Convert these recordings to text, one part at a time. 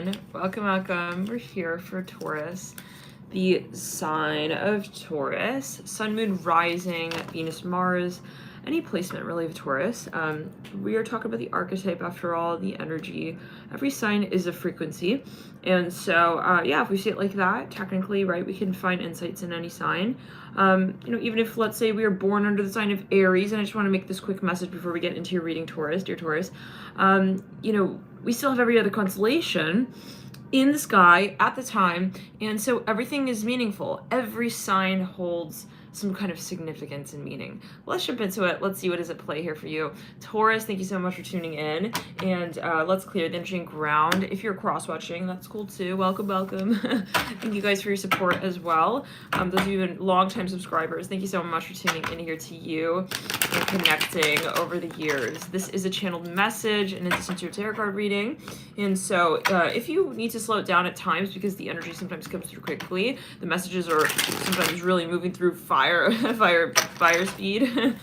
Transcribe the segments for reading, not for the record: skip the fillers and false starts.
everyone. Welcome, welcome. We're here for Taurus, the sign of Taurus. Sun, Moon, Rising, Venus, Mars, any placement really of Taurus. We are talking about the archetype after all, the energy. Every sign is a frequency. And so, yeah, if we see it like that, technically, right, we can find insights in any sign. Even if, let's say, we are born under the sign of Aries, and I just want to make this quick message before we get into your reading, Taurus, dear Taurus, we still have every other constellation in the sky at the time, and so everything is meaningful. Every sign holds some kind of significance and meaning. Let's jump into it. Let's see what is at play here for you. Taurus, thank you so much for tuning in, and let's clear the energy and ground. If you're cross-watching, that's cool too. Welcome, welcome. Thank you guys for your support as well. Those of you long-time subscribers, thank you so much for tuning in here to you and connecting over the years. This is a channeled message in addition to a tarot card reading, and so if you need to slow it down at times because the energy sometimes comes through quickly, the messages are sometimes really moving through fire speed.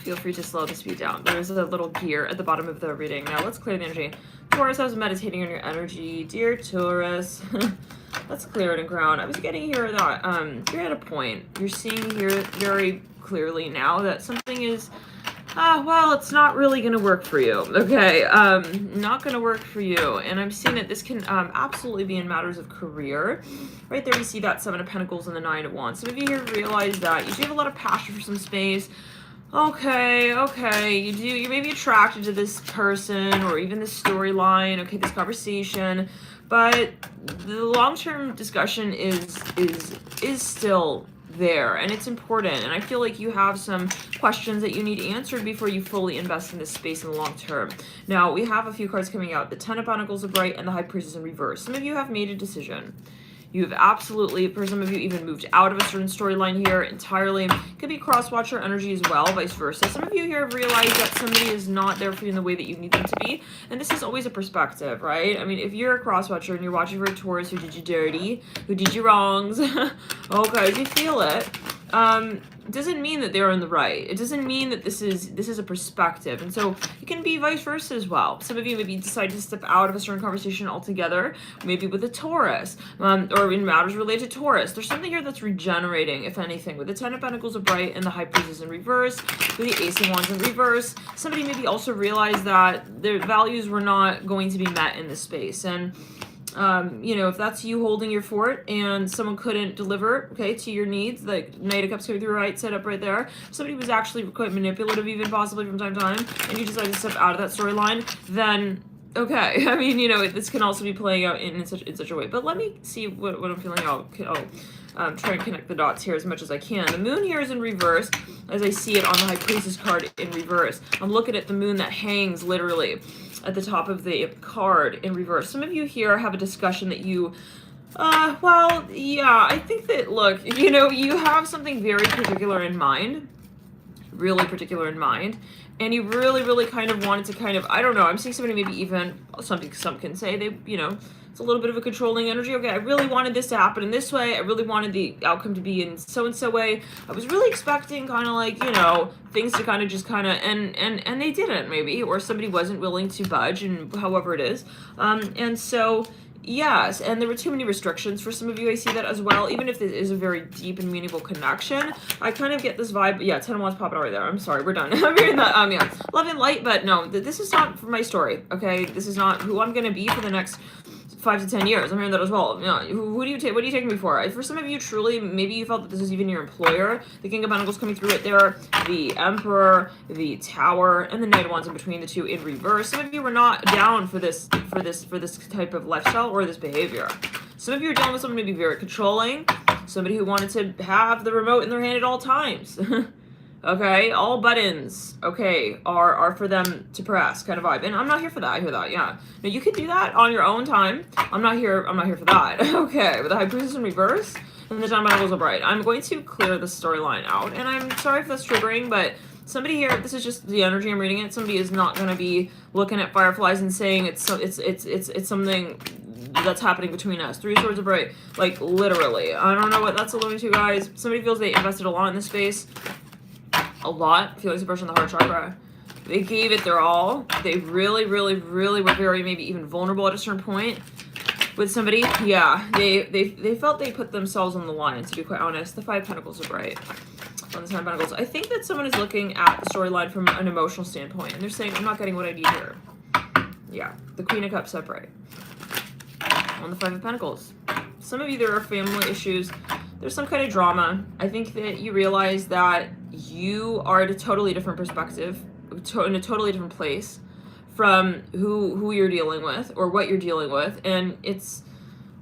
Feel free to slow the speed down. There's a little gear at the bottom of the reading. Now let's clear the energy. Taurus, I was meditating on your energy, dear Taurus. Let's clear it and ground. I was getting here that you're at a point. You're seeing here very clearly now that something is well, it's not really going to work for you, okay? Not going to work for you. And I'm seeing that this can absolutely be in matters of career. Right there you see that Seven of Pentacles and the Nine of Wands. Some of you here realize that you do have a lot of passion for some space. Okay, you do. You may be attracted to this person or even this storyline, okay, this conversation. But the long-term discussion is still there, and it's important, and I feel like you have some questions that you need answered before you fully invest in this space in the long term. Now we have a few cards coming out: the Ten of Pentacles upright and the High Priestess in reverse. Some of you have made a decision. You've absolutely, for some of you, even moved out of a certain storyline here entirely. Could be cross-watcher energy as well, vice versa. Some of you here have realized that somebody is not there for you in the way that you need them to be. And this is always a perspective, right? I mean, if you're a cross-watcher and you're watching for a Taurus who did you dirty, who did you wrongs, okay, if you feel it, doesn't mean that they're in the right. It doesn't mean that this is a perspective. And so it can be vice versa as well. Some of you maybe decide to step out of a certain conversation altogether, maybe with a Taurus, or in matters related to Taurus. There's something here that's regenerating, if anything, with the Ten of Pentacles upright and the High Priestess in reverse, with the Ace of Wands in reverse. Somebody maybe also realized that their values were not going to be met in this space. And if that's you holding your fort and someone couldn't deliver, okay, to your needs, like Knight of Cups coming through right, set up right there. Somebody was actually quite manipulative even possibly from time to time, and you decided to step out of that storyline, then okay. I mean, this can also be playing out in such a way. But let me see what I'm feeling. I'll try and connect the dots here as much as I can. The moon here is in reverse, as I see it on the High Priestess card in reverse. I'm looking at the moon that hangs literally at the top of the card in reverse. Some of you here have a discussion that you, I think that, look, you have something very particular in mind, really particular in mind, and you really, really kind of wanted to I don't know, I'm seeing somebody maybe even, some can say they, it's a little bit of a controlling energy. Okay, I really wanted this to happen in this way. I really wanted the outcome to be in so-and-so way. I was really expecting things to and they didn't maybe, or somebody wasn't willing to budge, and however it is. And so, yes, and there were too many restrictions for some of you. I see that as well. Even if this is a very deep and meaningful connection, I kind of get this vibe. Yeah, 10 of Wands popping out right there. I'm sorry, we're done. I'm hearing that. Yeah, love and light, but no, this is not for my story. Okay, this is not who I'm gonna be for the next 5 to 10 years. I'm hearing that as well. Who do you take? What are you taking me for? For some of you, truly, maybe you felt that this is even your employer. The King of Pentacles coming through it there, the Emperor, the Tower, and the Knight of Wands in between the two in reverse. Some of you were not down for this type of lifestyle or this behavior. Some of you are dealing with someone maybe very controlling, somebody who wanted to have the remote in their hand at all times. Okay, all buttons, okay, are for them to press, kind of vibe. And I'm not here for that. I hear that, yeah. Now you can do that on your own time. I'm not here for that. Okay, with the High Priestess in reverse and the Ten of Pentacles upright. I'm going to clear the storyline out, and I'm sorry if that's triggering, but somebody here, this is just the energy I'm reading it. Somebody is not going to be looking at fireflies and saying it's something that's happening between us. Three of Swords upright, like literally. I don't know what that's alluding to, guys. Somebody feels they invested a lot in this space. A lot. Feeling suppression on the heart chakra. They gave it their all. They really, really, really were very maybe even vulnerable at a certain point with somebody. Yeah, they felt they put themselves on the line, to be quite honest. The Five of Pentacles are bright. On the Ten of Pentacles. I think that someone is looking at the storyline from an emotional standpoint, and they're saying, I'm not getting what I need here. Yeah, the Queen of Cups upright. On the Five of Pentacles. Some of you, there are family issues. There's some kind of drama. I think that you realize that you are at a totally different perspective, in a totally different place from who you're dealing with or what you're dealing with. And it's,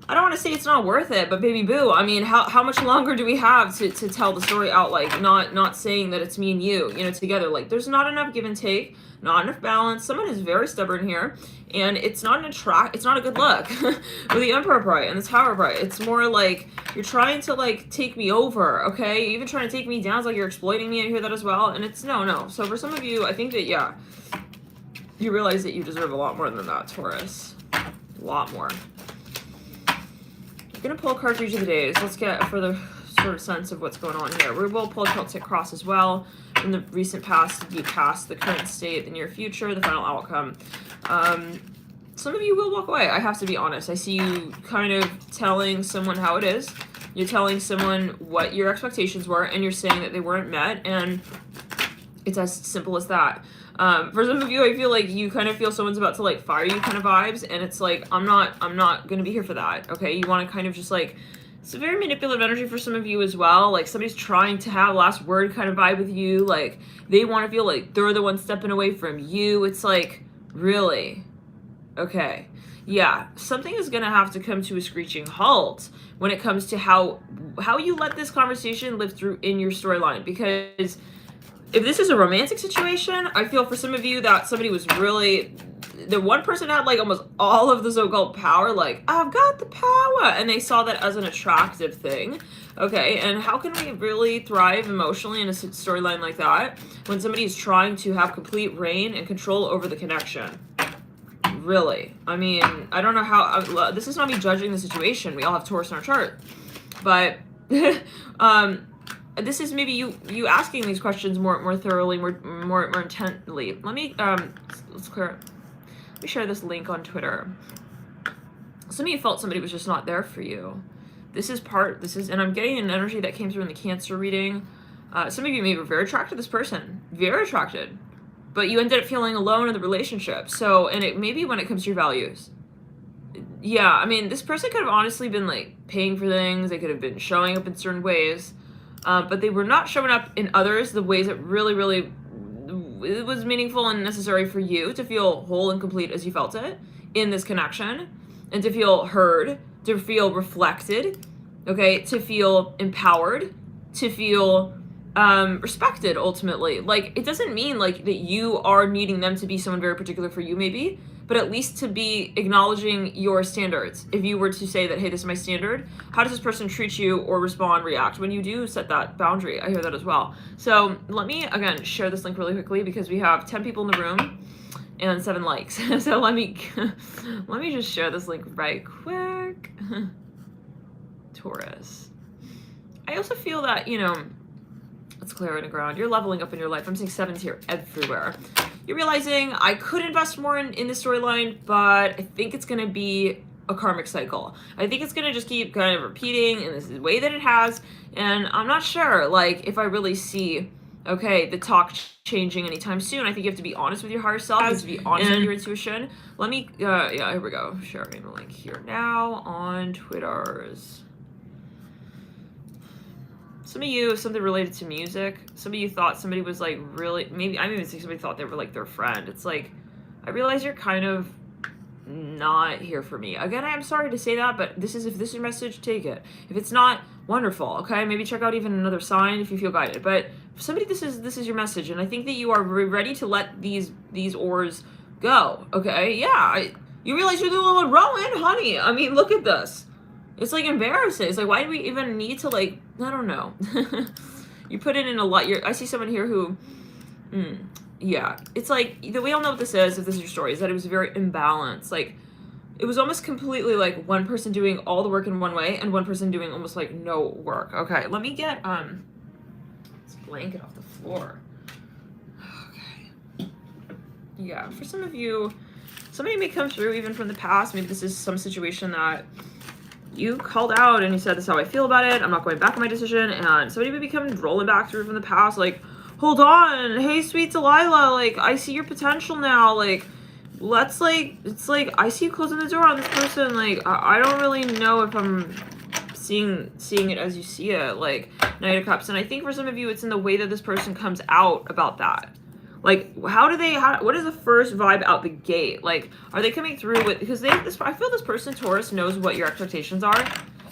I don't want to say it's not worth it, but baby boo, I mean, how much longer do we have to tell the story out? Like, not saying that it's me and you know, together. Like, there's not enough give and take, not enough balance. Someone is very stubborn here, and it's not it's not a good look. With the Emperor upright and the Tower upright, it's more like you're trying to, like, take me over, okay? Even trying to take me down is like you're exploiting me. I hear that as well, and it's no. So for some of you, I think that, yeah, you realize that you deserve a lot more than that, Taurus. A lot more. I'm going to pull a card for each of the days. Let's get a further sort of sense of what's going on here. We will pull a Celtic cross as well. In the recent past, the past, the current state, the near future, the final outcome. Some of you will walk away. I have to be honest. I see you kind of telling someone how it is. You're telling someone what your expectations were, and you're saying that they weren't met, and it's as simple as that. For some of you, I feel like you kind of feel someone's about to, like, fire you kind of vibes, and it's like, I'm not going to be here for that, okay? You want to kind of just, like, it's a very manipulative energy for some of you as well. Like, somebody's trying to have last word kind of vibe with you. Like, they want to feel like they're the one stepping away from you. It's like, really? Okay. Yeah, something is going to have to come to a screeching halt when it comes to how you let this conversation live through in your storyline. Because if this is a romantic situation, I feel for some of you that somebody was really, the one person had, like, almost all of the so-called power, like, I've got the power, and they saw that as an attractive thing. Okay, and how can we really thrive emotionally in a storyline like that when somebody is trying to have complete reign and control over the connection? Really? I mean, I don't know how, this is not me judging the situation. We all have Taurus in our chart. But, this is maybe you asking these questions more thoroughly, more intently. Let me, let's clear, let me share this link on Twitter. Some of you felt somebody was just not there for you. And I'm getting an energy that came through in the Cancer reading. Some of you maybe were very attracted to this person, very attracted, but you ended up feeling alone in the relationship. So, and it maybe when it comes to your values. Yeah, I mean, this person could have honestly been, like, paying for things. They could have been showing up in certain ways, but they were not showing up in others the ways that really, really it was meaningful and necessary for you to feel whole and complete as you felt it in this connection, and to feel heard, to feel reflected, okay, to feel empowered, to feel respected ultimately. Like, it doesn't mean, like, that you are needing them to be someone very particular for you maybe, but at least to be acknowledging your standards. If you were to say that, hey, this is my standard, how does this person treat you or respond, react when you do set that boundary? I hear that as well. So let me, again, share this link really quickly because we have 10 people in the room and 7 likes. So let me just share this link right quick. Taurus. I also feel that, you know, let's clear it in the ground. You're leveling up in your life. I'm seeing 7s here everywhere. You're realizing I could invest more in this storyline, but I think it's going to be a karmic cycle. I think it's going to just keep kind of repeating in this way that it has, and I'm not sure, like, if I really see, okay, the talk changing anytime soon. I think you have to be honest with your higher self. You have to be honest with your intuition. Let me, yeah, here we go. Sharing the link here now on Twitter's. Some of you, something related to music. Some of you thought somebody was, like, really, maybe, I even think somebody thought they were, like, their friend. It's like, I realize you're kind of not here for me. Again, I'm sorry to say that, but if this is your message, take it. If it's not, wonderful, okay? Maybe check out even another sign if you feel guided. But for somebody, this is your message, and I think that you are ready to let these oars go, okay? Yeah, you realize you're the one rowing, honey. I mean, look at this. It's, like, embarrassing. It's like, why do we even need to, like, I don't know. You put it in a lot. I see someone here who, yeah. It's like, we all know what this is, if this is your story, is that it was very imbalanced. Like, it was almost completely, like, one person doing all the work in one way and one person doing almost, like, no work. Okay, let me get, this blanket off the floor. Okay. Yeah, for some of you, somebody may come through even from the past. Maybe this is some situation that you called out and you said, this is how I feel about it. I'm not going back on my decision. And somebody may be coming rolling back through from the past, like, hold on. Hey, sweet Delilah. Like, I see your potential now. Like, let's, like, it's like, I see you closing the door on this person. Like, I don't really know if I'm seeing it as you see it. Like, Knight of Cups. And I think for some of you, it's in the way that this person comes out about that. Like, what is the first vibe out the gate? Like, are they coming through with, because I feel this person, Taurus, knows what your expectations are,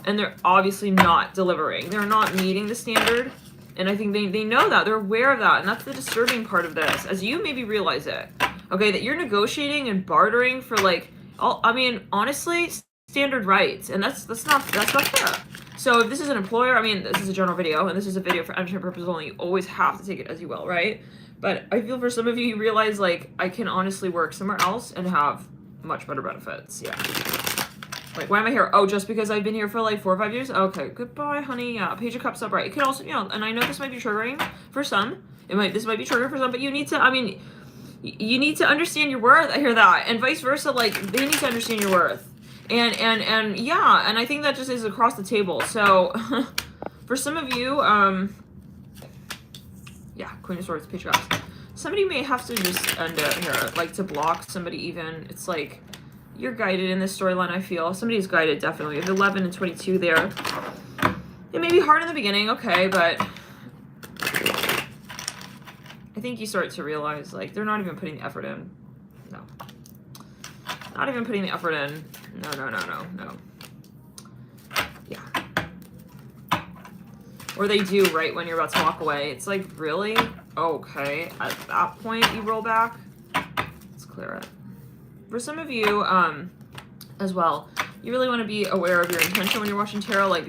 and they're obviously not delivering. They're not meeting the standard, and I think they know that. They're aware of that, and that's the disturbing part of this, as you maybe realize it, okay, that you're negotiating and bartering for, like, I mean, honestly, standard rights, and that's not fair. So if this is an employer, I mean, this is a general video, and this is a video for entertainment purposes only, you always have to take it as you will, right? But I feel for some of you, you realize, like, I can honestly work somewhere else and have much better benefits. Yeah. Like, why am I here? Oh, just because I've been here for, like, 4 or 5 years? Okay, goodbye, honey. Yeah, Page of Cups upright. It could also, you know, and I know this might be triggering for some. This might be triggering for some, but you need to, I mean, you need to understand your worth. I hear that. And vice versa, like, they need to understand your worth. And yeah, and I think that just is across the table. So, for some of you, yeah, Queen of Swords, Page of Cups. Somebody may have to just end it here, like to block somebody even. It's like, you're guided in this storyline, I feel. Somebody's guided, definitely. You have 11 and 22 there. It may be hard in the beginning, okay, but I think you start to realize, like, they're not even putting the effort in. No. Not even putting the effort in. No. Yeah. Or they do right when you're about to walk away. It's like, really? Okay. At that point, you roll back. Let's clear it. For some of you, as well, you really want to be aware of your intention when you're watching tarot. Like,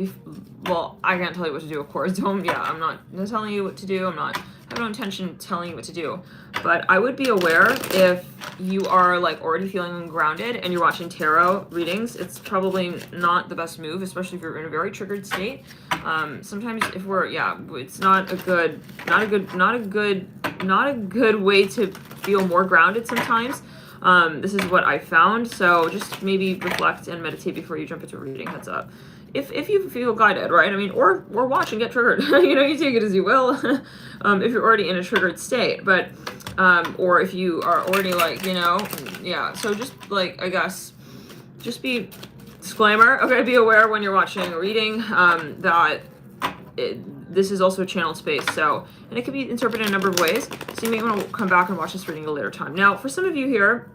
well, I can't tell you what to do, of course. I'm not telling you what to do. I have no intention telling you what to do. But I would be aware if you are, like, already feeling ungrounded and you're watching tarot readings. It's probably not the best move, especially if you're in a very triggered state. Sometimes if we're, yeah, it's not a good way to feel more grounded sometimes. This is what I found. So just maybe reflect and meditate before you jump into a reading, heads up. If you feel guided, right? I mean, or watch and get triggered. You know, you take it as you will. If you're already in a triggered state, but, or if you are already, like, you know, yeah. So just, like, I guess, just be, disclaimer, okay, be aware when you're watching a reading, that this is also a channeled space. So, and it can be interpreted in a number of ways. So you may want to come back and watch this reading at a later time. Now, for some of you here,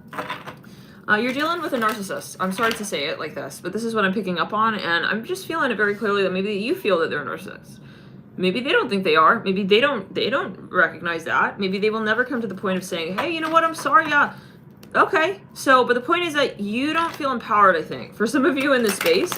you're dealing with a narcissist. I'm sorry to say it like this, but this is what I'm picking up on, and I'm just feeling it very clearly that maybe you feel that they're a narcissist. Maybe they don't think they are. Maybe they don't recognize that. Maybe they will never come to the point of saying, hey, you know what, I'm sorry, yeah. Okay, so, but the point is that you don't feel empowered, I think. For some of you in this space,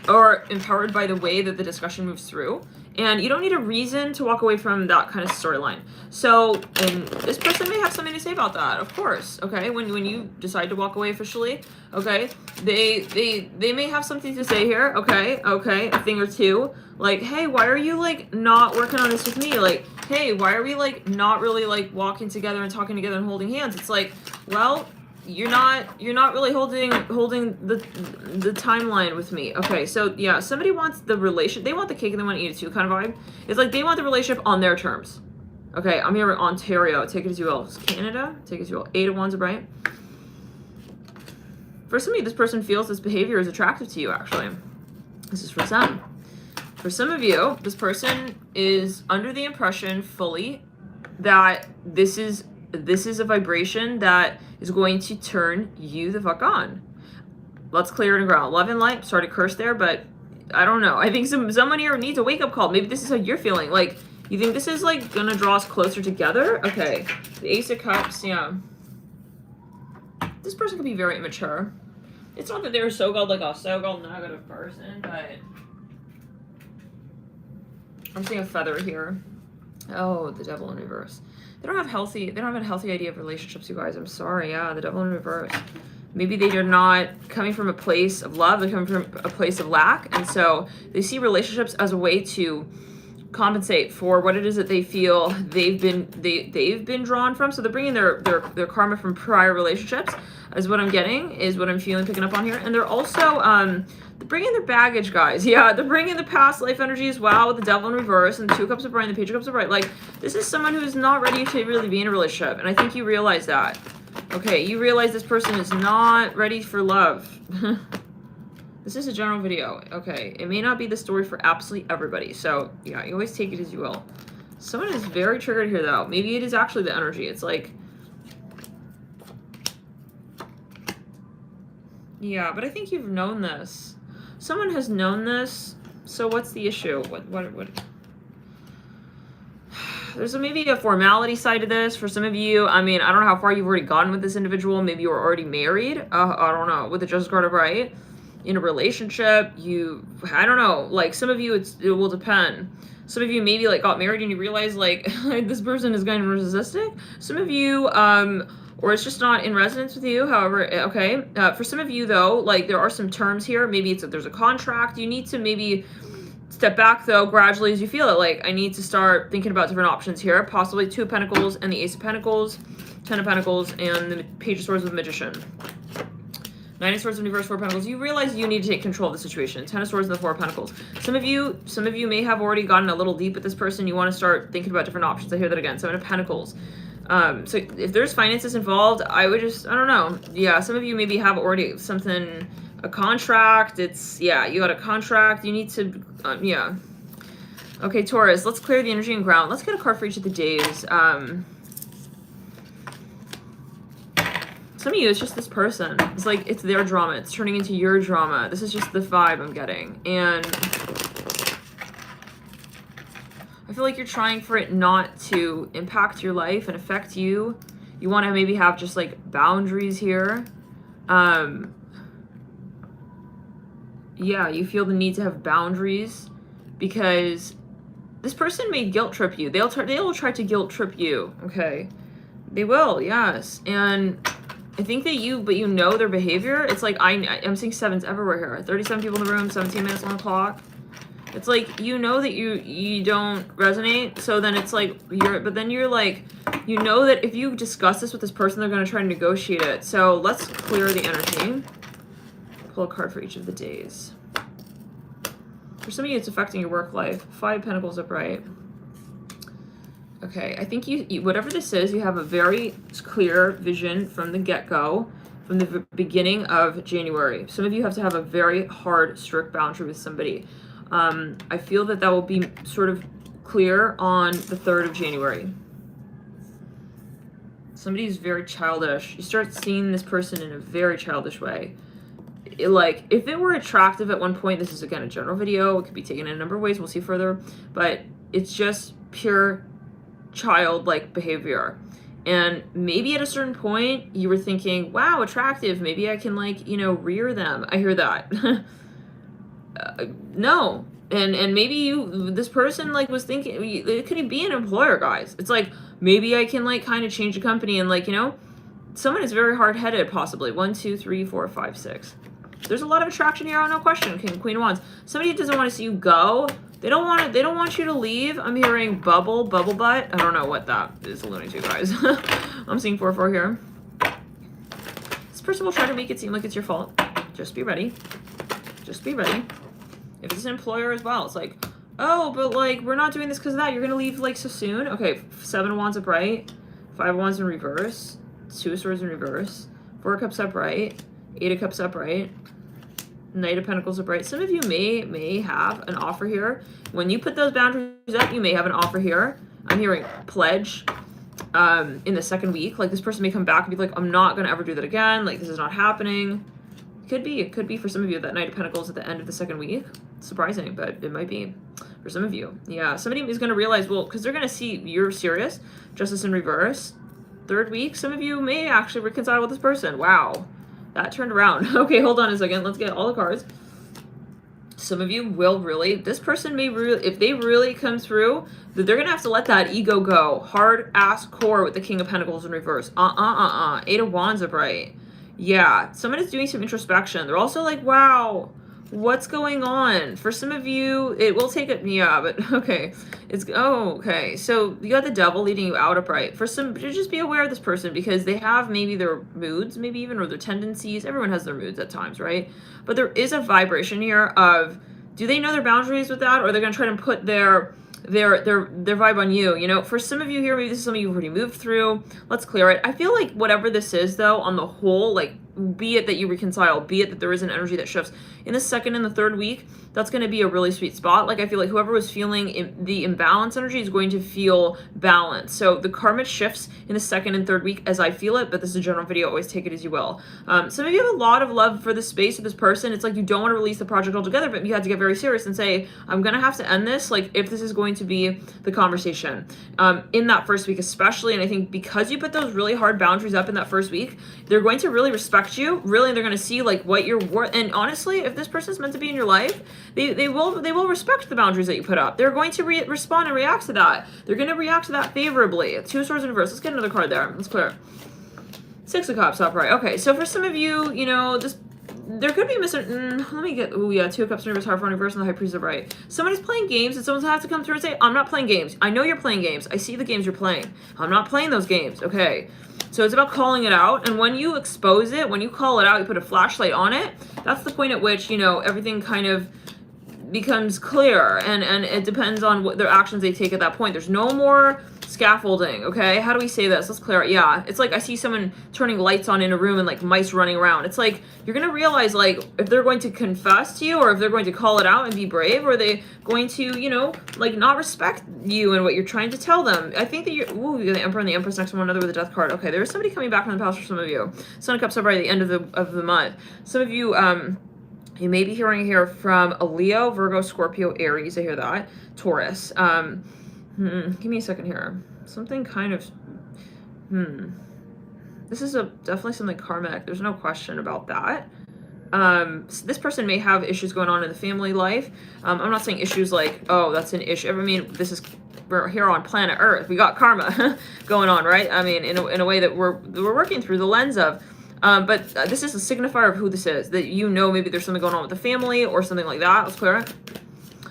or empowered by the way that the discussion moves through, and you don't need a reason to walk away from that kind of storyline. So, and this person may have something to say about that, of course, okay? When you decide to walk away officially, okay? They may have something to say here, okay, a thing or two. Like, hey, why are you, like, not working on this with me? Like, hey, why are we, like, not really, like, walking together and talking together and holding hands? It's like, well, you're not really holding the timeline with me. Okay, so yeah, somebody wants the relationship. They want the cake and they want to eat it too kind of vibe. It's like they want the relationship on their terms. Okay, I'm here in Ontario. Take it as you will. Canada, take it as you will. 8 of Wands, right? For some of you, this person feels this behavior is attractive to you, actually. This is for some. For some of you, this person is under the impression fully that this is a vibration that is going to turn you the fuck on. Let's clear it and ground. Love and light. Sorry to curse there, but I don't know. I think someone here needs a wake-up call. Maybe this is how you're feeling. Like, you think this is, like, gonna draw us closer together? Okay. The Ace of Cups, yeah. This person could be very immature. It's not that they're so-called, like, a so-called negative person, but I'm seeing a feather here. Oh, the Devil in reverse. They don't have a healthy idea of relationships, you guys. I'm sorry. Yeah, the Devil in reverse. Maybe they are not coming from a place of love. They're coming from a place of lack. And so they see relationships as a way to compensate for what it is that they feel they've been drawn from. So they're bringing their karma from prior relationships, is what I'm getting, is what I'm feeling, picking up on here. And they're also they're bringing their baggage, guys. Yeah, they're bringing the past life energy as well, with the Devil in reverse and the 2 cups of Bride and the Page of Cups of Bride. Like, this is someone who's not ready to really be in a relationship, and I think you realize that. Okay, you realize this person is not ready for love. This is a general video. Okay, it may not be the story for absolutely everybody, so yeah, you always take it as you will. Someone is very triggered here, though. Maybe it is actually the energy. It's like, yeah, but I think you've known this. Someone has known this, so what's the issue? What? There's maybe a formality side to this for some of you. I mean, I don't know how far you've already gotten with this individual. Maybe you were already married. I don't know. With the Justice card upright, in a relationship, I don't know. Like, some of you, it will depend. Some of you maybe like got married and you realize like this person is kind of narcissistic. Some of you, or it's just not in resonance with you. However, okay. For some of you though, like there are some terms here. Maybe it's that there's a contract. You need to maybe step back though gradually as you feel it. Like, I need to start thinking about different options here. Possibly 2 of Pentacles and the Ace of Pentacles, 10 of Pentacles, and the Page of Swords with the Magician. 9 of Swords in reverse, 4 of Pentacles. You realize you need to take control of the situation. 10 of Swords and the 4 of Pentacles. Some of you may have already gotten a little deep with this person. You want to start thinking about different options. I hear that again. 7 of Pentacles. So if there's finances involved, I would just, I don't know. Yeah, some of you maybe have already something, a contract. It's, yeah, you got a contract. You need to, yeah. Okay, Taurus, let's clear the energy and ground. Let's get a card for each of the days. Some of you, it's just this person. It's like, it's their drama. It's turning into your drama. This is just the vibe I'm getting. And I feel like you're trying for it not to impact your life and affect you. You want to maybe have just like boundaries here. Yeah, you feel the need to have boundaries because this person may guilt trip you. They will try to guilt trip you. Okay, they will. Yes, and I think that you know their behavior. It's like I'm seeing 7s everywhere here. 37 people in the room, 17 minutes on the clock. It's like, you know that you don't resonate, so then it's like but then you're like, you know that if you discuss this with this person, they're going to try to negotiate it. So let's clear the energy. Pull a card for each of the days. For some of you, it's affecting your work life. 5 Pentacles upright. Okay, I think you whatever this is, you have a very clear vision from the get-go, from the beginning of January. Some of you have to have a very hard, strict boundary with somebody. I feel that will be sort of clear on the 3rd of January. Somebody's very childish. You start seeing this person in a very childish way. Like, if it were attractive at one point, this is again a general video. It could be taken in a number of ways. We'll see further. But it's just pure childlike behavior. And maybe at a certain point, you were thinking, wow, attractive. Maybe I can, like, you know, rear them. I hear that. No. And maybe this person like was thinking, it could be an employer, guys. It's like, maybe I can like kind of change the company and like, you know, someone is very hard-headed possibly. 1, 2, 3, 4, 5, 6. There's a lot of attraction here, no question. King, Queen of Wands. Somebody doesn't want to see you go. They don't want you to leave. I'm hearing bubble butt. I don't know what that is alluding to, guys. I'm seeing 4, 4 here. This person will try to make it seem like it's your fault. Just be ready. Just be ready. If it's an employer as well, it's like, oh, but like, we're not doing this because of that. You're going to leave like so soon. Okay, 7 of Wands upright, 5 of Wands in reverse, 2 of Swords in reverse, 4 of Cups upright, 8 of Cups upright, Knight of Pentacles upright. Some of you may have an offer here. When you put those boundaries up, you may have an offer here. I'm hearing pledge in the 2nd week. Like, this person may come back and be like, I'm not going to ever do that again. Like, this is not happening. It could be for some of you that Knight of Pentacles at the end of the 2nd week. Surprising, but it might be for some of you. Yeah, somebody is going to realize, well, because they're going to see you're serious. Justice in reverse. 3rd week, some of you may actually reconcile with this person. Wow, that turned around. Okay, hold on a second. Let's get all the cards. Some of you will really, this person may really, if they really come through, they're going to have to let that ego go. Hard ass core with the King of Pentacles in reverse. 8 of Wands upright. Yeah, someone is doing some introspection. They're also like, wow, What's going on? For some of you, it will take it, yeah, but okay. Okay. So you got the devil leading you out upright. For some, just be aware of this person because they have maybe their moods, maybe even, or their tendencies. Everyone has their moods at times, right? But there is a vibration here of, do they know their boundaries with that, or they're going to try to put their vibe on you? You know, for some of you here, maybe this is something you've already moved through. Let's clear it. I feel like whatever this is, though, on the whole, like, be it that you reconcile, be it that there is an energy that shifts in the second and the third week, that's going to be a really sweet spot. Like, I feel like whoever was feeling the imbalance energy is going to feel balanced. So the karma shifts in the second and third week as I feel it, but this is a general video. Always take it as you will. Some of you have a lot of love for this space of this person. It's like you don't want to release the project altogether, but you have to get very serious and say, I'm going to have to end this, like, if this is going to be the conversation in that first week especially. And I think because you put those really hard boundaries up in that first week, they're going to really respect you. Really, they're going to see like what you're worth. And honestly, if this person is meant to be in your life, they will respect the boundaries that you put up. They're going to respond and react to that. They're going to react to that favorably. Two Swords in reverse. Let's get another card there. Let's clear. Six of Cups upright. Okay, so for some of you, you know, this there could be let me get, oh yeah, Two of Cups in reverse, Heart in reverse, and the High Priest upright. Someone is playing games, and someone's have to come through and say, I'm not playing games. I know you're playing games. I see the games you're playing. I'm not playing those games. Okay. So it's about calling it out, and when you expose it, when you call it out, you put a flashlight on it, that's the point at which, you know, everything kind of becomes clear, and it depends on what their actions they take at that point. There's no more scaffolding, okay? How do we say this? Let's clear it. Yeah, it's like I see someone turning lights on in a room and like mice running around. It's like you're gonna realize like if they're going to confess to you or if they're going to call it out and be brave, or are they going to, you know, like not respect you and what you're trying to tell them. I think that you're, ooh, you got the Emperor and the Empress next to one another with a Death card. Okay, there's somebody coming back from the past for some of you. Son of Cups upright at the end of the month. Some of you, you may be hearing here from a Leo, Virgo, Scorpio, Aries. I hear that. Taurus. Give me a second here. Something kind of, This is definitely something karmic. There's no question about that. This person may have issues going on in the family life. I'm not saying issues like, oh, that's an issue. I mean, we're here on planet Earth. We got karma going on, right? I mean, in a way that we're working through the lens of. But this is a signifier of who this is, that you know maybe there's something going on with the family or something like that. Let's clear it.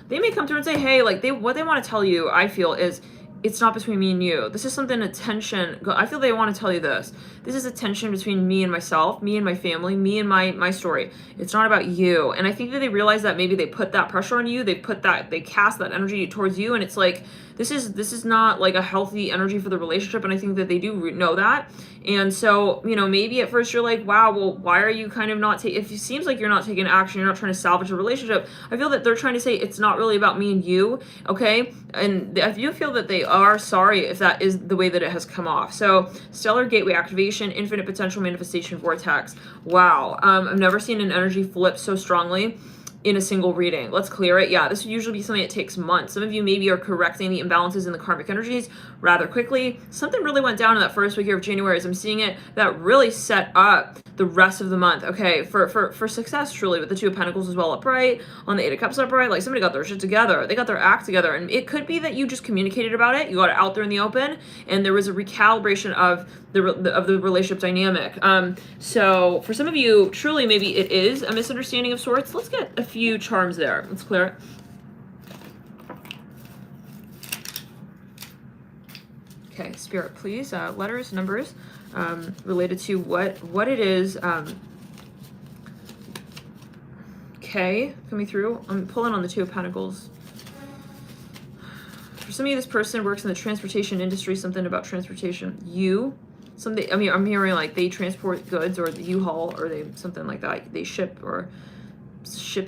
They may come through and say, hey, like what they want to tell you, I feel, is it's not between me and you. This is something, a tension. I feel they want to tell you this. This is a tension between me and myself, me and my family, me and my story. It's not about you. And I think that they realize that maybe they put that pressure on you. They cast that energy towards you. And it's like, this is not like a healthy energy for the relationship. And I think that they do know that. And so, you know, maybe at first you're like, wow, well, why are you kind of not if it seems like you're not taking action, you're not trying to salvage a relationship. I feel that they're trying to say it's not really about me and you. Okay. And I do feel that they are sorry if that is the way that it has come off. So stellar gateway activation, infinite potential manifestation vortex. Wow. I've never seen an energy flip so strongly in a single reading. Let's clear it. Yeah, this would usually be something that takes months. Some of you maybe are correcting the imbalances in the karmic energies rather quickly. Something really went down in that first week here of January as I'm seeing it that really set up the rest of the month. Okay, for success truly, with the Two of Pentacles as well upright, on the Eight of Cups upright, like somebody got their shit together. They got their act together. And it could be that you just communicated about it, you got it out there in the open, and there was a recalibration of the relationship dynamic. So for some of you, truly maybe it is a misunderstanding of sorts. Let's get a few charms there. Let's clear it. Okay, Spirit, please. Letters, numbers, related to what it is. Okay, coming through. I'm pulling on the Two of Pentacles. For some of you, this person works in the transportation industry. Something about transportation. Something. I mean, I'm hearing like they transport goods, or the U-Haul, or they something like that. They ship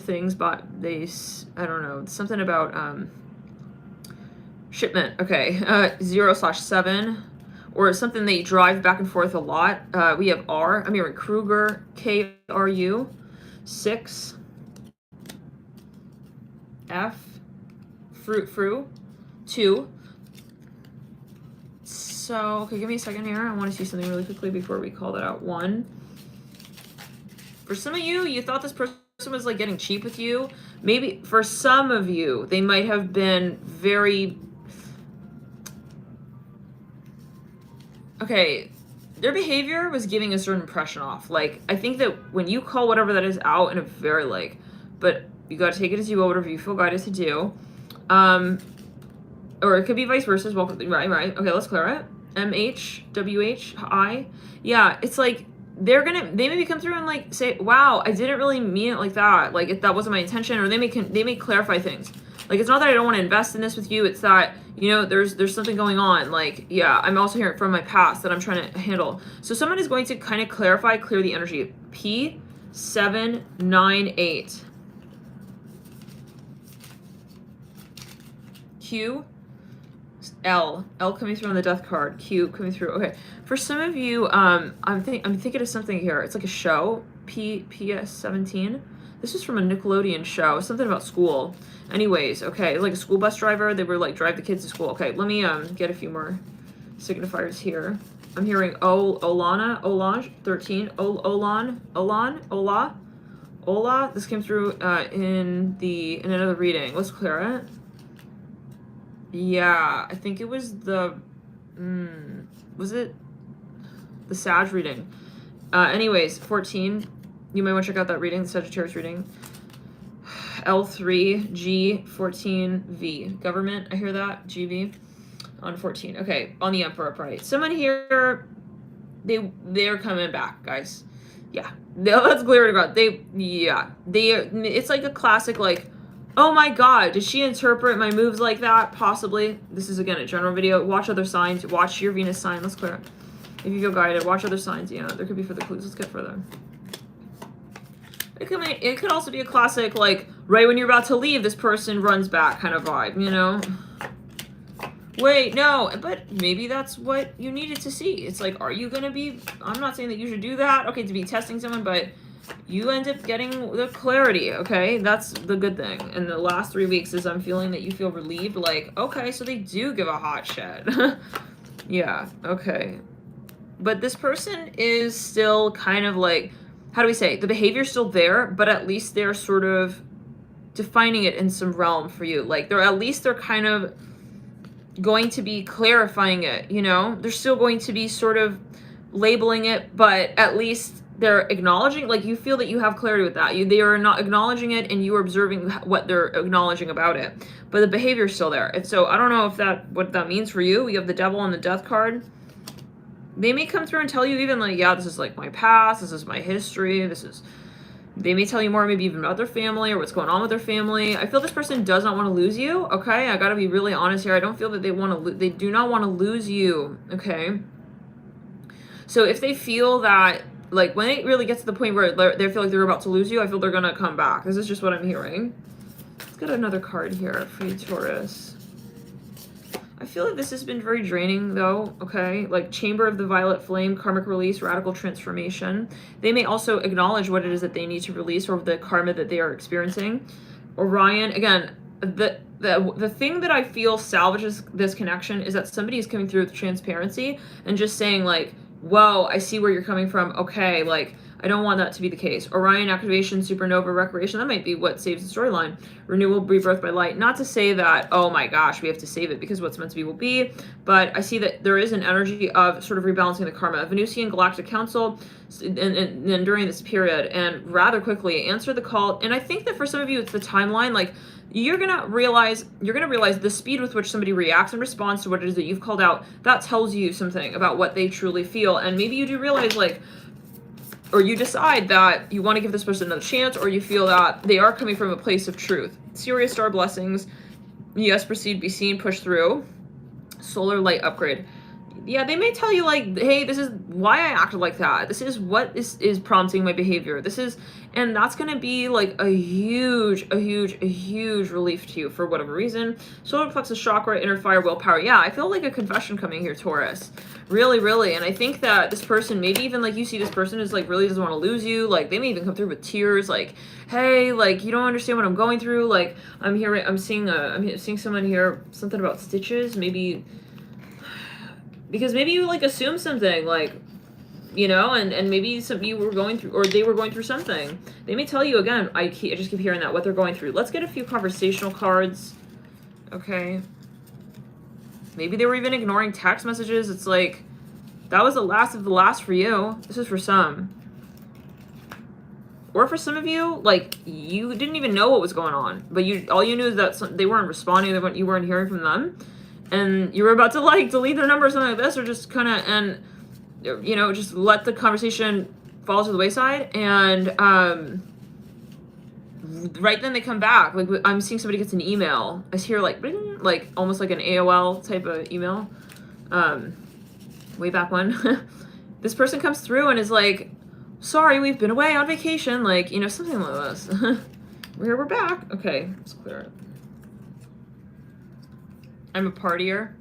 things, but I don't know, something about shipment. Okay, 0/7, or something that you drive back and forth a lot. We have R. I'm hearing Kruger, KRU, 6, F, Fru, 2. So, okay, give me a second here. I want to see something really quickly before we call that out. 1. For some of you, you thought this person was like getting cheap with you. Maybe for some of you, they might have been very... Okay, their behavior was giving a certain impression off. Like, I think that when you call whatever that is out in a very like but you got to take it as you will, whatever you feel guided to do. Or it could be vice versa as well. Right. Okay, let's clear it. MHWHI. Yeah, it's like they maybe come through and like say, wow, I didn't really mean it like that. Like if that wasn't my intention, or they may clarify things. Like it's not that I don't want to invest in this with you, it's that, you know, there's something going on. Like, yeah, I'm also hearing from my past that I'm trying to handle. So someone is going to kind of clear the energy. P798. Q. L coming through on the death card. Q coming through. Okay, for some of you, I'm thinking of something here. It's like a show. PS17. This is from a Nickelodeon show. Something about school. Anyways, okay, like a school bus driver. They were like drive the kids to school. Okay, let me get a few more signifiers here. I'm hearing Olange 13. Ola. This came through in another reading. Let's clear it. Yeah, I think it was the, was it the Sag reading? Anyways, 14, you might want to check out that reading, the Sagittarius reading. L3G14V, government, I hear that, GV, on 14. Okay, on the Emperor upright. Someone here, they're coming back, guys. Yeah, let's clear it out. It's like a classic, like, oh my god, did she interpret my moves like that? Possibly. This is, again, a general video. Watch other signs. Watch your Venus sign. Let's clear it. If you feel guided, watch other signs. Yeah, there could be further clues. Let's get further. It could also be a classic, like, right when you're about to leave, this person runs back kind of vibe, you know? Wait, no, but maybe that's what you needed to see. It's like, are you going to be... I'm not saying that you should do that, okay, to be testing someone, but... you end up getting the clarity, okay? That's the good thing. And the last 3 weeks is I'm feeling that you feel relieved, like, okay, so they do give a hot shit. Yeah, okay. But this person is still kind of like, how do we say? The behavior's still there, but at least they're sort of defining it in some realm for you. Like, they're kind of going to be clarifying it, you know? They're still going to be sort of labeling it, but at least... they're acknowledging, like, you feel that you have clarity with that. They are not acknowledging it, and you are observing what they're acknowledging about it. But the behavior is still there. If so, I don't know if what that means for you. You have the Devil on the Death card. They may come through and tell you even, like, yeah, this is, like, my past. This is my history. They may tell you more, maybe even about their family or what's going on with their family. I feel this person does not want to lose you, okay? I gotta be really honest here. I don't feel that they do not want to lose you, okay? So if they feel that, like, when it really gets to the point where they feel like they're about to lose you, I feel they're going to come back. This is just what I'm hearing. Let's get another card here for you, Taurus. I feel like this has been very draining, though, okay? Like, Chamber of the Violet Flame, Karmic Release, Radical Transformation. They may also acknowledge what it is that they need to release or the karma that they are experiencing. Orion, again, the thing that I feel salvages this connection is that somebody is coming through with transparency and just saying, like, whoa, I see where you're coming from. Okay, like, I don't want that to be the case. Orion activation, supernova recreation, that might be what saves the storyline. Renewal, rebirth by light. Not to say that, oh my gosh, we have to save it because what's meant to be will be, but I see that there is an energy of sort of rebalancing the karma. Venusian Galactic Council, and during this period, and rather quickly, answer the call. And I think that for some of you, it's the timeline, like, you're gonna realize the speed with which somebody reacts and responds to what it is that you've called out. That tells you something about what they truly feel. And maybe you do realize, like, or you decide that you want to give this person another chance, or you feel that they are coming from a place of truth. Sirius star blessings. Yes, proceed, be seen, push through. Solar light upgrade. Yeah, they may tell you, like, hey, this is why I acted like that. This is what is prompting my behavior. And that's going to be, like, a huge relief to you for whatever reason. Solar plexus chakra, inner fire, willpower. Yeah, I feel like a confession coming here, Taurus. Really, really. And I think that this person, maybe even, like, you see this person is, like, really doesn't want to lose you. Like, they may even come through with tears, like, hey, like, you don't understand what I'm going through. Like, I'm seeing someone here, something about stitches, maybe... because maybe you, like, assume something, like, you know, and maybe you were going through, or they were going through something. They may tell you, again, I just keep hearing that, what they're going through. Let's get a few conversational cards. Okay. Maybe they were even ignoring text messages. It's like, that was the last of the last for you. This is for some. Or for some of you, like, you didn't even know what was going on, but all you knew is that they weren't responding, you weren't hearing from them, and you were about to, like, delete their number or something like this, or just kind of, and, you know, just let the conversation fall to the wayside, and, right then they come back. Like, I'm seeing somebody gets an email. I hear, like, bing, like, almost like an AOL type of email, way back when. This person comes through and is like, sorry, we've been away on vacation, like, you know, something like this. We're back. Okay, let's clear it. I'm a partier.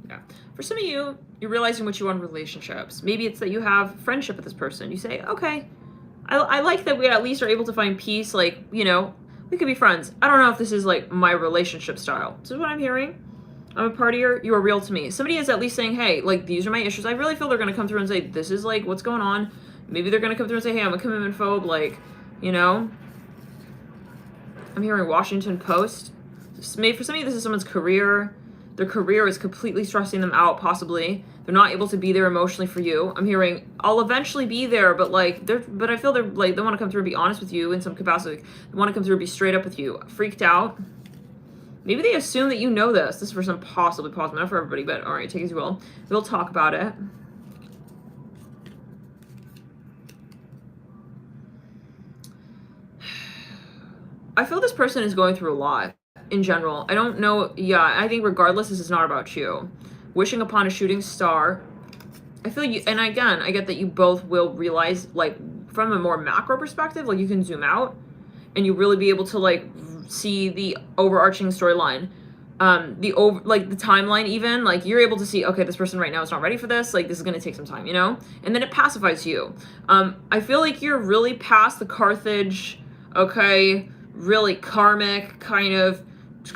Yeah. For some of you, you're realizing what you want in relationships. Maybe it's that you have friendship with this person. You say, okay, I like that we at least are able to find peace, like, you know, we could be friends. I don't know if this is, like, my relationship style. This is what I'm hearing. I'm a partier, you are real to me. Somebody is at least saying, hey, like, these are my issues. I really feel they're going to come through and say, this is, like, what's going on. Maybe they're going to come through and say, hey, I'm a commitment phobe, like, you know. I'm hearing Washington Post. For some of you, this is someone's career. Their career is completely stressing them out, possibly. They're not able to be there emotionally for you. I'm hearing, I'll eventually be there, but, like, but I feel they're, like, they want to come through and be honest with you in some capacity. They want to come through and be straight up with you. Freaked out. Maybe they assume that you know this. This is for some possibly, not for everybody, but all right, take it as you will. We'll talk about it. I feel this person is going through a lot in general. I don't know. Yeah, I think regardless, this is not about you. Wishing upon a shooting star. I feel you, and again, I get that you both will realize, like, from a more macro perspective, like, you can zoom out and you really be able to, like, see the overarching storyline, the timeline, even, like, you're able to see, okay, this person right now is not ready for this, like, this is going to take some time, you know, and then it pacifies you. I feel like you're really past the Carthage, okay, really karmic kind of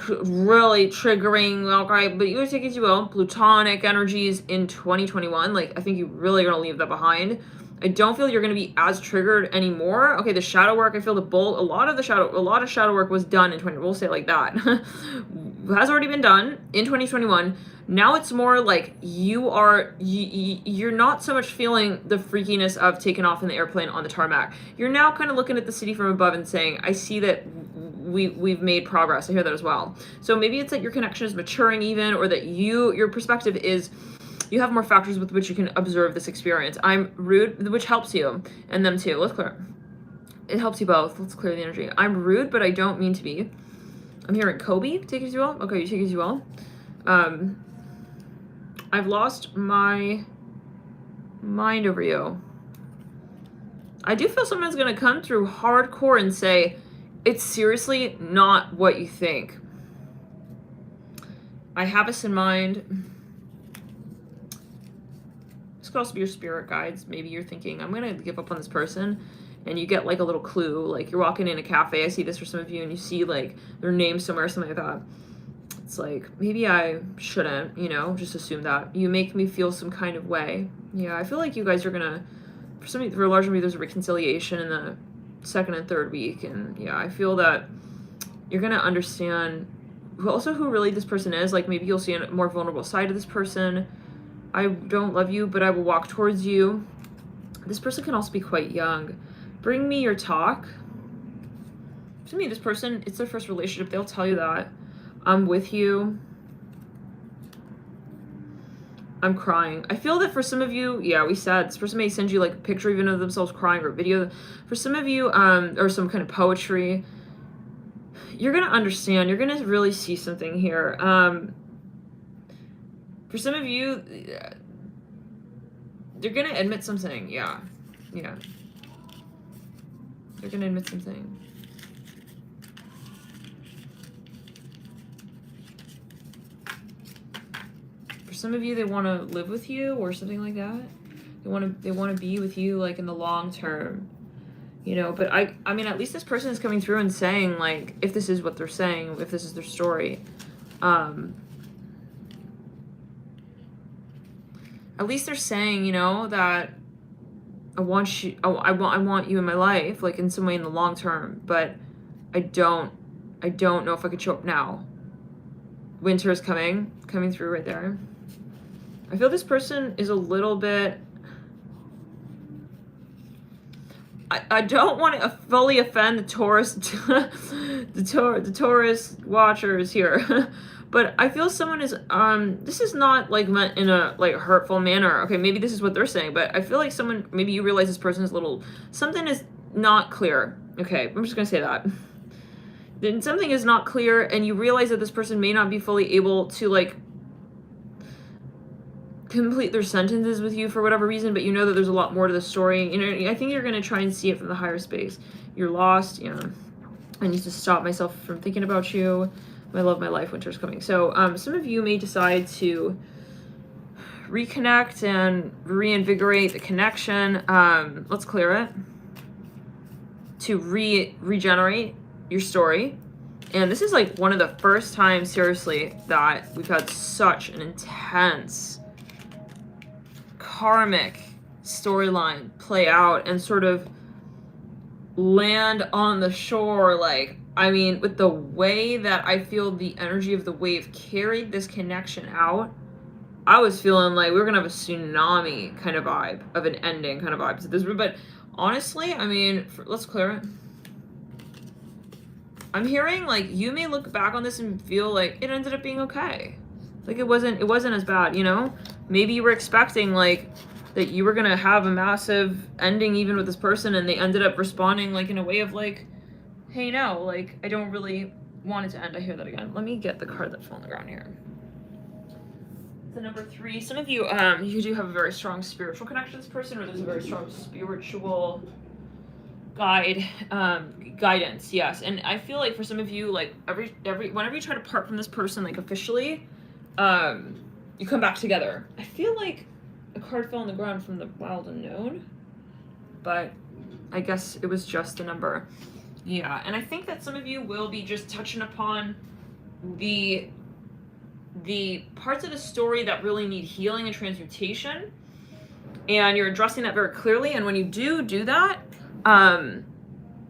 really triggering, okay, but you take it as you will, plutonic energies in 2021, like, I think you really are going to leave that behind. I don't feel you're going to be as triggered anymore. Okay, the shadow work, I feel a lot of shadow work was done in 20, we'll say it like that. Has already been done in 2021. Now it's more like you're not so much feeling the freakiness of taking off in the airplane on the tarmac. You're now kind of looking at the city from above and saying, I see that we've made progress. I hear that as well. So maybe it's that your connection is maturing even, or that your perspective is, you have more factors with which you can observe this experience. I'm rude, which helps you, and them too. Let's clear. It helps you both. Let's clear the energy. I'm rude, but I don't mean to be. I'm hearing Kobe. Take it as you will. Okay, you take it as you will. I've lost my mind over you. I do feel someone's going to come through hardcore and say, it's seriously not what you think. I have us in mind. This could also be your spirit guides. Maybe you're thinking, I'm going to give up on this person. And you get, like, a little clue. Like, you're walking in a cafe. I see this for some of you. And you see, like, their name somewhere, something like that. It's like, maybe I shouldn't, you know, just assume that. You make me feel some kind of way. Yeah, I feel like you guys are going to, for a large number, there's a reconciliation in the second and third week. And, yeah, I feel that you're going to understand also who really this person is. Like, maybe you'll see a more vulnerable side of this person. I don't love you, but I will walk towards you. This person can also be quite young. Bring me your talk. To me, this person, it's their first relationship. They'll tell you that. I'm with you. I'm crying. I feel that for some of you, yeah, we said this person may send you, like, a picture even of themselves crying, or a video. For some of you, or some kind of poetry. You're going to understand. You're going to really see something here. For some of you, they're going to admit something. Yeah. Yeah. They're going to admit something. For some of you, they want to live with you or something like that. They want to be with you, like, in the long term. You know, but I mean, at least this person is coming through and saying, like, if this is what they're saying, if this is their story, at least they're saying, you know, that I want you, I want you in my life, like, in some way in the long term, but I don't know if I could show up now. Winter is coming through right there. I feel this person is a little bit, I don't want to fully offend the Taurus, the Taurus watchers here, but I feel someone is, this is not like meant in a like hurtful manner. Okay, maybe this is what they're saying, but I feel like someone, maybe you realize this person is a little, something is not clear. Okay, I'm just gonna say that. Then something is not clear, and you realize that this person may not be fully able to like complete their sentences with you for whatever reason, but you know that there's a lot more to the story. You know, I think you're going to try and see it from the higher space. You're lost. You know, I need to stop myself from thinking about you. My love, my life, winter's coming. So some of you may decide to reconnect and reinvigorate the connection. Let's clear it. To regenerate your story. And this is like one of the first times, seriously, that we've had such an intense karmic storyline play out and sort of land on the shore. Like, I mean, with the way that I feel the energy of the wave carried this connection out, I was feeling like we were gonna have a tsunami kind of vibe, of an ending kind of vibe to this. But honestly, I mean, let's clear it. I'm hearing like you may look back on this and feel like it ended up being okay. Like it wasn't as bad, you know? Maybe you were expecting like that you were gonna have a massive ending even with this person, and they ended up responding like in a way of like, hey, no, like I don't really want it to end. I hear that again. Let me get the card that fell on the ground here. The number 3. Some of you, you do have a very strong spiritual connection to this person, or there's a very strong spiritual guidance. Yes. And I feel like for some of you, like whenever you try to part from this person, like officially, you come back together. I feel like a card fell on the ground from the wild unknown, but I guess it was just a number. Yeah. And I think that some of you will be just touching upon the parts of the story that really need healing and transmutation, and you're addressing that very clearly. And when you do that,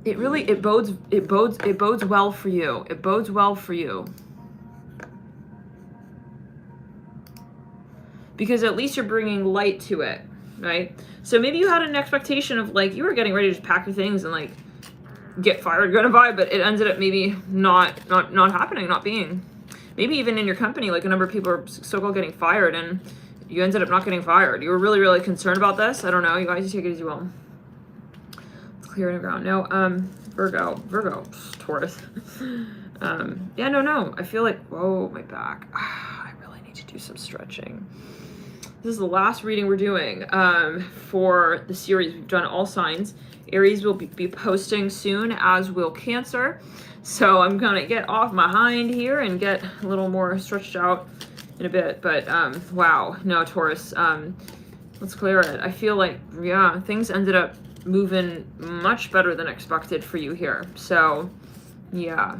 it bodes well for you. It bodes well for you. Because at least you're bringing light to it, right? So maybe you had an expectation of like, you were getting ready to just pack your things and like get fired, go to vibe, but it ended up maybe not happening, not being. Maybe even in your company, like a number of people are so-called getting fired, and you ended up not getting fired. You were really, really concerned about this. I don't know. You guys, you take it as you will. Let's clear the ground. No, Virgo, Taurus. Yeah, no. I feel like, whoa, my back. I really need to do some stretching. This is the last reading we're doing for the series. We've done all signs. Aries will be posting soon, as will Cancer. So I'm going to get off my hind here and get a little more stretched out in a bit. But wow, no, Taurus, let's clear it. I feel like, yeah, things ended up moving much better than expected for you here. So, yeah.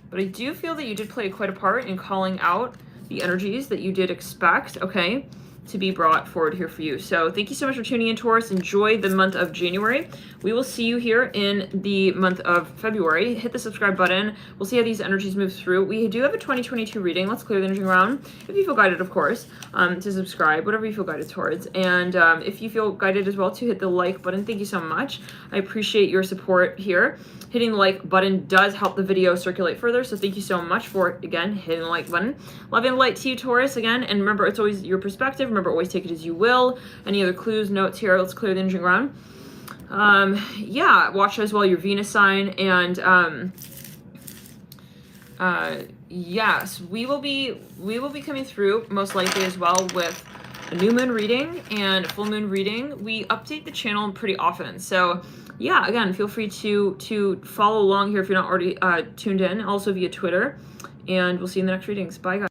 But I do feel that you did play quite a part in calling out the energies that you did expect, okay, to be brought forward here for you. So thank you so much for tuning in, Taurus. Enjoy the month of January. We will see you here in the month of February. Hit the subscribe button. We'll see how these energies move through. We do have a 2022 reading. Let's clear the energy around. If you feel guided, of course, to subscribe, whatever you feel guided towards. And if you feel guided as well, to hit the like button. Thank you so much. I appreciate your support here. Hitting the like button does help the video circulate further, so thank you so much for, again, hitting the like button. Love and light to you, Taurus, again, and remember, it's always your perspective. Remember, always take it as you will. Any other clues, notes here? Let's clear the energy ground. Yeah, watch as well your Venus sign, and yes, we will be coming through most likely as well with a new moon reading and a full moon reading. We update the channel pretty often, so yeah, again, feel free to follow along here if you're not already tuned in, also via Twitter, and we'll see you in the next readings. Bye, guys.